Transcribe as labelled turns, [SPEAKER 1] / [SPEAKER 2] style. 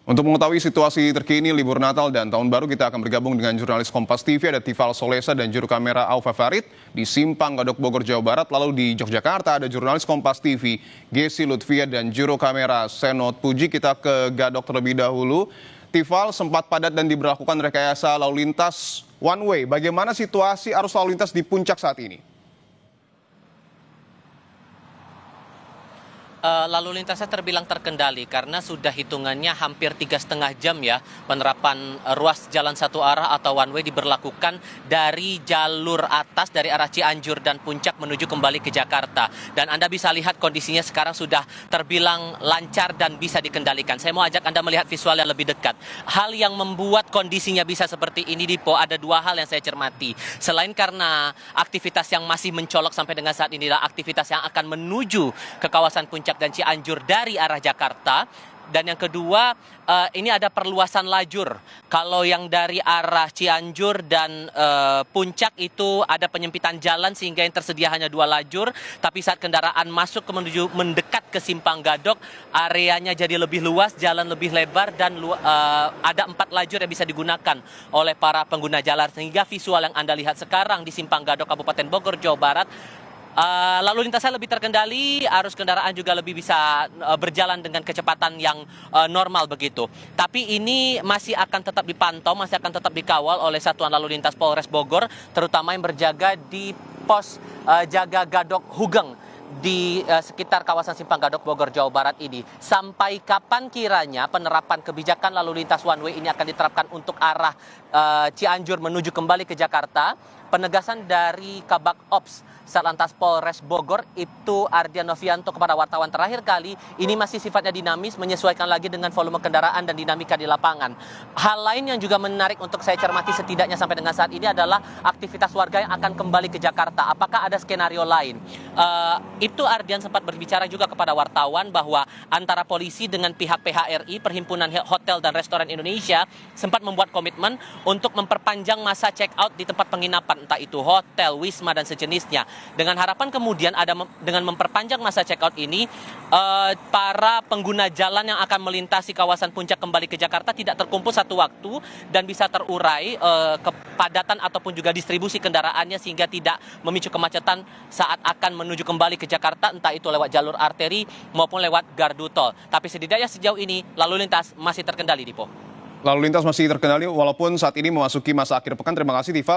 [SPEAKER 1] Untuk mengetahui situasi terkini libur Natal dan Tahun Baru, kita akan bergabung dengan jurnalis Kompas TV, ada Tifal Solesa dan juru kamera Aufa Farid di Simpang Gadok Bogor, Jawa Barat. Lalu di Yogyakarta ada jurnalis Kompas TV, Gesi Lutfia dan juru kamera Senot Puji. Kita ke Gadok terlebih dahulu. Tifal, sempat padat dan diberlakukan rekayasa lalu lintas one way. Bagaimana situasi arus lalu lintas di puncak saat ini?
[SPEAKER 2] Lalu lintasnya terbilang terkendali karena sudah hitungannya hampir 3,5 jam ya penerapan ruas jalan satu arah atau one way diberlakukan dari jalur atas dari arah Cianjur dan Puncak menuju kembali ke Jakarta. Dan Anda bisa lihat kondisinya sekarang sudah terbilang lancar dan bisa dikendalikan. Saya mau ajak Anda melihat visualnya lebih dekat. Hal yang membuat kondisinya bisa seperti ini, Dipo, ada dua hal yang saya cermati. Selain karena aktivitas yang masih mencolok sampai dengan saat ini adalah aktivitas yang akan menuju ke kawasan Puncak dan Cianjur dari arah Jakarta. Dan yang kedua, ini ada perluasan lajur. Kalau yang dari arah Cianjur dan Puncak itu ada penyempitan jalan sehingga yang tersedia hanya 2 lajur. Tapi saat kendaraan masuk menuju mendekat ke Simpang Gadok, areanya jadi lebih luas, jalan lebih lebar dan ada 4 lajur yang bisa digunakan oleh para pengguna jalan. Sehingga visual yang Anda lihat sekarang di Simpang Gadok, Kabupaten Bogor, Jawa Barat, lalu lintasnya lebih terkendali, arus kendaraan juga lebih bisa berjalan dengan kecepatan yang normal begitu. Tapi ini masih akan tetap dipantau, masih akan tetap dikawal oleh Satuan Lalu Lintas Polres Bogor, terutama yang berjaga di pos jaga Gadok Hugeng di sekitar kawasan Simpang Gadok Bogor, Jawa Barat ini. Sampai kapan kiranya penerapan kebijakan lalu lintas one way ini akan diterapkan untuk arah Cianjur menuju kembali ke Jakarta? Penegasan dari Kabak Ops Satlantas Polres Bogor itu Ardian Novianto kepada wartawan terakhir kali ini masih sifatnya dinamis, menyesuaikan lagi dengan volume kendaraan dan dinamika di lapangan. Hal lain yang juga menarik untuk saya cermati setidaknya sampai dengan saat ini adalah aktivitas warga yang akan kembali ke Jakarta. Apakah ada skenario lain? Itu Ardian sempat berbicara juga kepada wartawan bahwa antara polisi dengan pihak PHRI, Perhimpunan Hotel dan Restoran Indonesia, sempat membuat komitmen untuk memperpanjang masa check out di tempat penginapan, entah itu hotel, wisma, dan sejenisnya. Dengan harapan kemudian dengan memperpanjang masa check out ini, para pengguna jalan yang akan melintasi kawasan Puncak kembali ke Jakarta tidak terkumpul satu waktu dan bisa terurai kepadatan ataupun juga distribusi kendaraannya sehingga tidak memicu kemacetan saat akan menuju kembali ke Jakarta, entah itu lewat jalur arteri maupun lewat gardu tol. Tapi setidaknya sejauh ini lalu lintas masih terkendali, Dipo.
[SPEAKER 1] Lalu lintas masih terkendali walaupun saat ini memasuki masa akhir pekan. Terima kasih, Tifal.